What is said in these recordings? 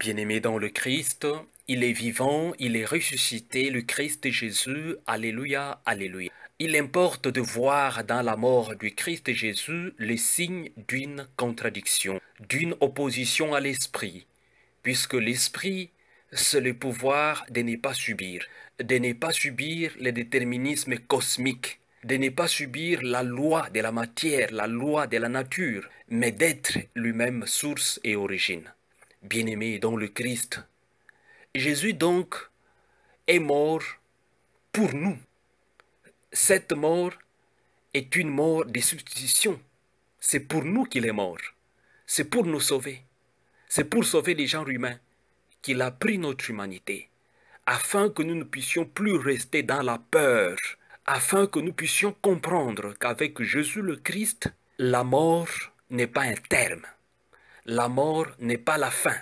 Bien-aimé dans le Christ, il est vivant, il est ressuscité, le Christ Jésus, alléluia, alléluia. Il importe de voir dans la mort du Christ Jésus les signes d'une contradiction, d'une opposition à l'esprit, puisque l'esprit, c'est le pouvoir de ne pas subir, le déterminisme cosmique, de ne pas subir la loi de la matière, la loi de la nature, mais d'être lui-même source et origine. Bien-aimé dans le Christ, Jésus donc est mort pour nous. Cette mort est une mort de substitution. C'est pour nous qu'il est mort. C'est pour nous sauver. C'est pour sauver les gens humains qu'il a pris notre humanité, afin que nous ne puissions plus rester dans la peur, afin que nous puissions comprendre qu'avec Jésus le Christ, la mort n'est pas un terme. La mort n'est pas la fin.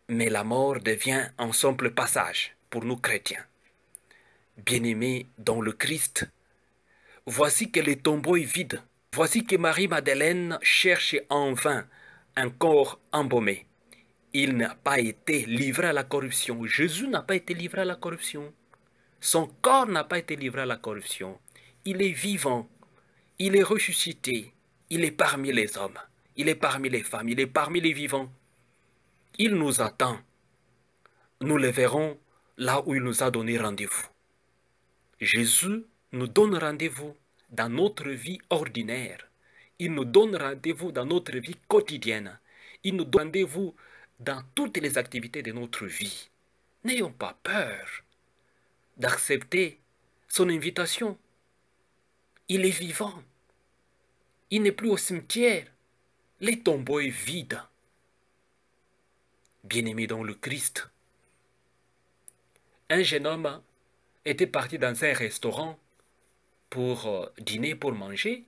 Mais la mort devient un simple passage pour nous chrétiens. Bien-aimés dans le Christ, voici que le tombeau est vide. Voici que Marie-Madeleine cherche en vain un corps embaumé. Il n'a pas été livré à la corruption. Jésus n'a pas été livré à la corruption. Son corps n'a pas été livré à la corruption. Il est vivant. Il est ressuscité. Il est parmi les hommes. Il est parmi les femmes. Il est parmi les vivants. Il nous attend. Nous le verrons là où il nous a donné rendez-vous. Jésus nous donne rendez-vous dans notre vie ordinaire. Il nous donne rendez-vous dans notre vie quotidienne. Il nous donne rendez-vous dans toutes les activités de notre vie. N'ayons pas peur d'accepter son invitation. Il est vivant. Il n'est plus au cimetière. Le tombeau est vide. Bien-aimé dans le Christ, un jeune homme était parti dans un restaurant pour dîner, pour manger.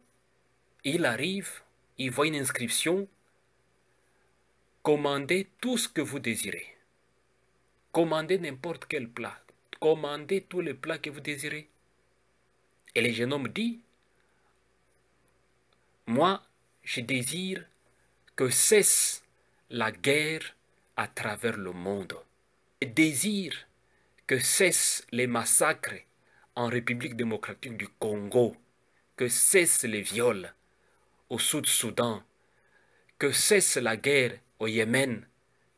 Il arrive, il voit une inscription: commandez tout ce que vous désirez. Commandez n'importe quel plat. Commandez tous les plats que vous désirez. Et le jeune homme dit: moi, je désire que cesse la guerre à travers le monde. Je désire que cessent les massacres en République démocratique du Congo, que cessent les viols au Sud-Soudan, que cesse la guerre au Yémen,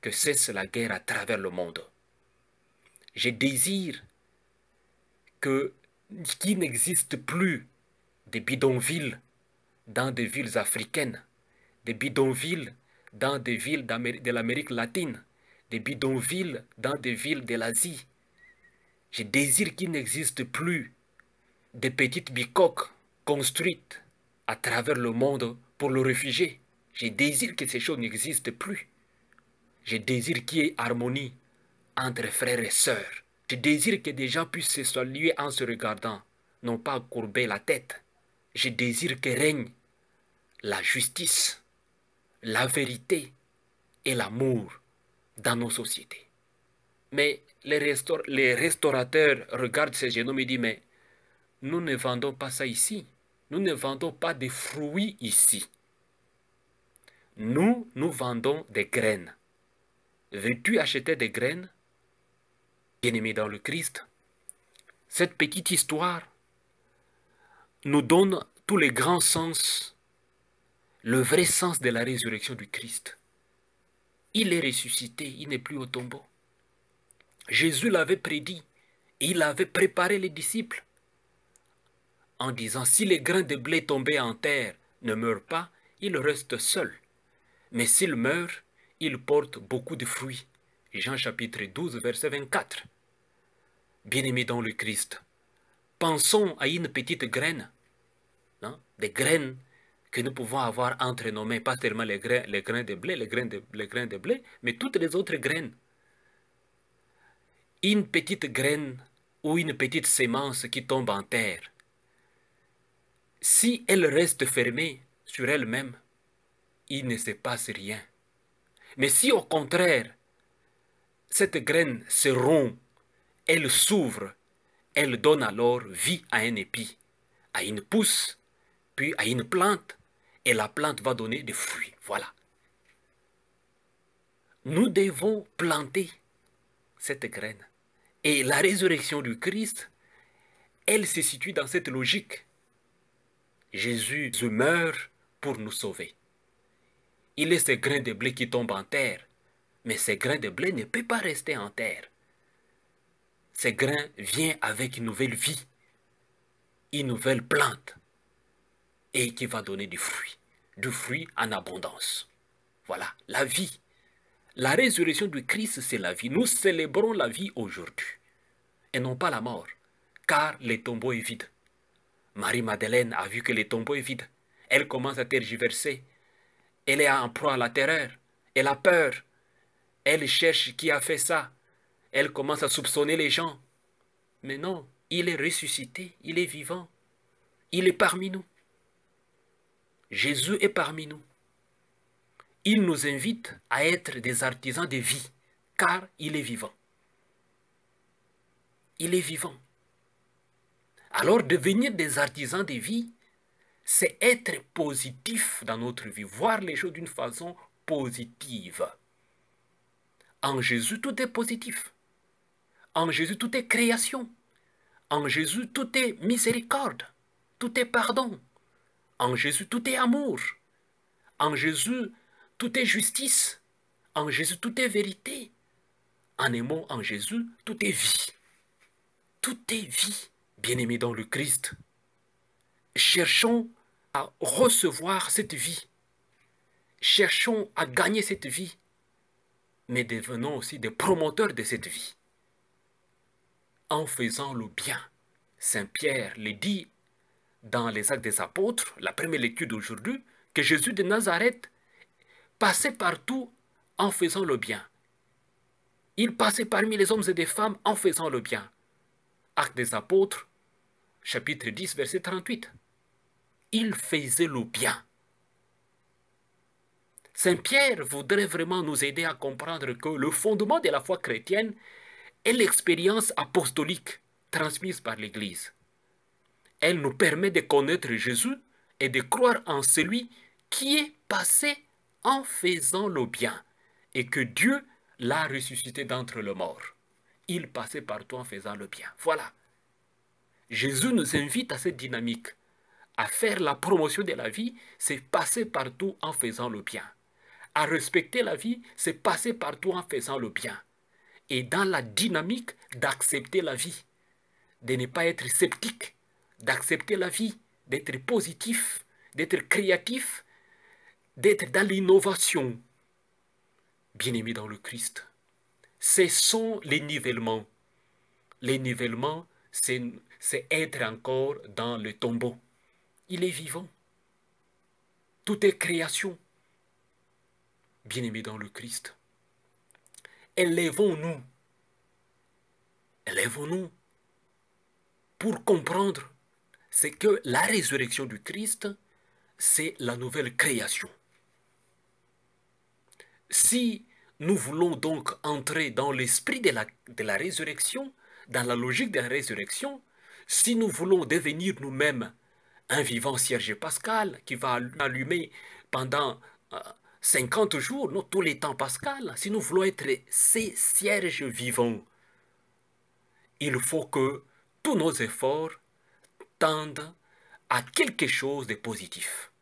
que cesse la guerre à travers le monde. Je désire qu'il n'existe plus de bidonvilles dans des villes africaines, des bidonvilles dans des villes de l'Amérique latine, des bidonvilles dans des villes de l'Asie. Je désire qu'il n'existe plus de petites bicoques construites à travers le monde pour le réfugié. Je désire que ces choses n'existent plus. Je désire qu'il y ait harmonie entre frères et sœurs. Je désire que des gens puissent se saluer en se regardant, non pas courber la tête. Je désire que règne la justice, la vérité et l'amour dans nos sociétés. Mais les restaurateurs regardent ces jeunes hommes et disent: mais nous ne vendons pas ça ici. Nous ne vendons pas des fruits ici. Nous vendons des graines. Veux-tu acheter des graines? Bien-aimé dans le Christ, cette petite histoire nous donne tous les grands sens, le vrai sens de la résurrection du Christ. Il est ressuscité, il n'est plus au tombeau. Jésus l'avait prédit et il avait préparé les disciples en disant: si les grains de blé tombés en terre ne meurent pas, ils restent seuls. Mais s'ils meurent, ils portent beaucoup de fruits. Jean chapitre 12, verset 24. Bien-aimés dans le Christ, pensons à une petite graine, des graines que nous pouvons avoir entre nos mains, pas seulement les grains de blé, les grains de blé, mais toutes les autres graines. Une petite graine ou une petite sémence qui tombe en terre, si elle reste fermée sur elle-même, il ne se passe rien. Mais si au contraire, cette graine se rompt, elle s'ouvre, elle donne alors vie à un épi, à une pousse, puis à une plante, et la plante va donner des fruits. Voilà. Nous devons planter cette graine. Et la résurrection du Christ, elle se situe dans cette logique. Jésus meurt pour nous sauver. Il est ces grains de blé qui tombent en terre, mais ces grains de blé ne peuvent pas rester en terre. Ces grains viennent avec une nouvelle vie, une nouvelle plante, et qui va donner du fruit en abondance. Voilà, la vie. La résurrection du Christ, c'est la vie. Nous célébrons la vie aujourd'hui, et non pas la mort, car le tombeau est vide. Marie-Madeleine a vu que le tombeau est vide. Elle commence à tergiverser. Elle est en proie à la terreur. Elle a peur. Elle cherche qui a fait ça. Elle commence à soupçonner les gens. Mais non, il est ressuscité, il est vivant. Il est parmi nous. Jésus est parmi nous. Il nous invite à être des artisans de vie, car il est vivant. Il est vivant. Alors devenir des artisans de vie, c'est être positif dans notre vie, voir les choses d'une façon positive. En Jésus, tout est positif. En Jésus, tout est création. En Jésus, tout est miséricorde. Tout est pardon. En Jésus, tout est amour. En Jésus, tout est justice. En Jésus, tout est vérité. En un mot, en Jésus, tout est vie. Tout est vie. Bien-aimés dans le Christ, cherchons à recevoir cette vie. Cherchons à gagner cette vie, mais devenons aussi des promoteurs de cette vie. En faisant le bien. Saint Pierre le dit dans les Actes des Apôtres, la première lecture d'aujourd'hui, que Jésus de Nazareth passait partout en faisant le bien. Il passait parmi les hommes et les femmes en faisant le bien. Actes des Apôtres, chapitre 10, verset 38. Il faisait le bien. Saint Pierre voudrait vraiment nous aider à comprendre que le fondement de la foi chrétienne est l'expérience apostolique transmise par l'Église. Elle nous permet de connaître Jésus et de croire en celui qui est passé en faisant le bien et que Dieu l'a ressuscité d'entre les morts. Il passait partout en faisant le bien. Voilà. Jésus nous invite à cette dynamique. À faire la promotion de la vie, c'est passer partout en faisant le bien. À respecter la vie, c'est passer partout en faisant le bien. Et dans la dynamique d'accepter la vie, de ne pas être sceptique, d'accepter la vie, d'être positif, d'être créatif, d'être dans l'innovation. Bien-aimés dans le Christ, ce sont les nivellements. Les nivellements, c'est être encore dans le tombeau. Il est vivant. Tout est création. Bien-aimés dans le Christ, élevons-nous. Élevons-nous pour comprendre c'est que la résurrection du Christ, c'est la nouvelle création. Si nous voulons donc entrer dans l'esprit de la résurrection, dans la logique de la résurrection, si nous voulons devenir nous-mêmes un vivant cierge pascal qui va allumer pendant 50 jours, non, tous les temps pascal, si nous voulons être ces cierges vivants, il faut que tous nos efforts tendent à quelque chose de positif.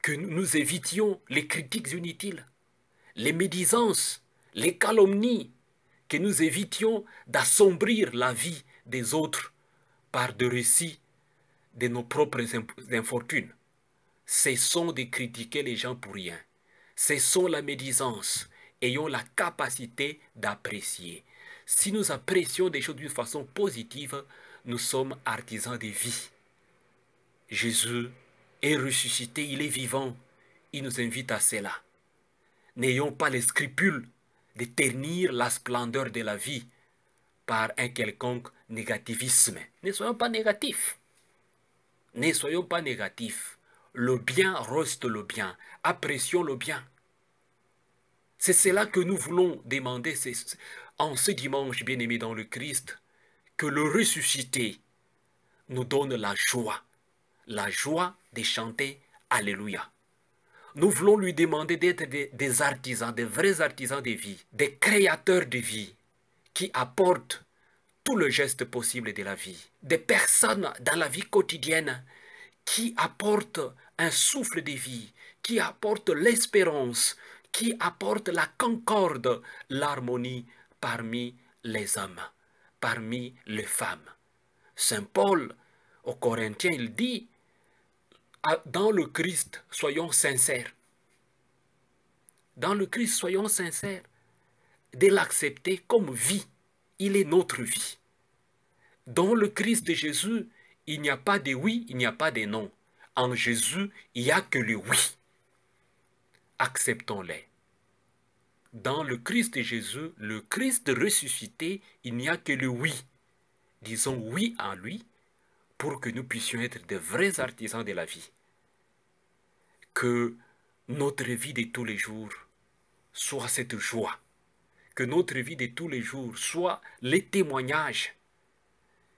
Que nous évitions les critiques inutiles, les médisances, les calomnies, que nous évitions d'assombrir la vie des autres par des récits de nos propres infortunes. Cessons de critiquer les gens pour rien. Cessons la médisance. Ayons la capacité d'apprécier. Si nous apprécions des choses d'une façon positive, nous sommes artisans de vie. Jésus est ressuscité, il est vivant. Il nous invite à cela. N'ayons pas les scrupules de ternir la splendeur de la vie par un quelconque négativisme. Ne soyons pas négatifs. Ne soyons pas négatifs. Le bien reste le bien. Apprécions le bien. C'est cela que nous voulons demander en ce dimanche bien-aimé dans le Christ, que le ressuscité nous donne la joie de chanter Alléluia. Nous voulons lui demander d'être des artisans, des vrais artisans de vie, des créateurs de vie qui apportent tout le geste possible de la vie. Des personnes dans la vie quotidienne qui apportent un souffle de vie, qui apportent l'espérance, qui apportent la concorde, l'harmonie parmi les hommes, parmi les femmes. Saint Paul, aux Corinthiens, il dit, dans le Christ, soyons sincères. Dans le Christ, soyons sincères, de l'accepter comme vie. Il est notre vie. Dans le Christ de Jésus, il n'y a pas de oui, il n'y a pas de non. En Jésus, il n'y a que le oui. Acceptons-les. Dans le Christ de Jésus, le Christ ressuscité, il n'y a que le oui. Disons oui en lui pour que nous puissions être de vrais artisans de la vie. Que notre vie de tous les jours soit cette joie. Que notre vie de tous les jours soit les témoignages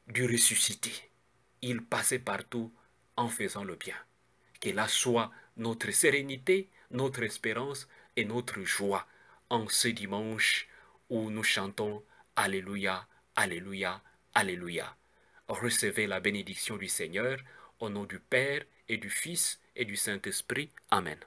du ressuscité. Il passait partout en faisant le bien. Que là soit notre sérénité, notre espérance et notre joie en ce dimanche où nous chantons Alléluia, Alléluia, Alléluia. Recevez la bénédiction du Seigneur au nom du Père et du Fils et du Saint-Esprit. Amen.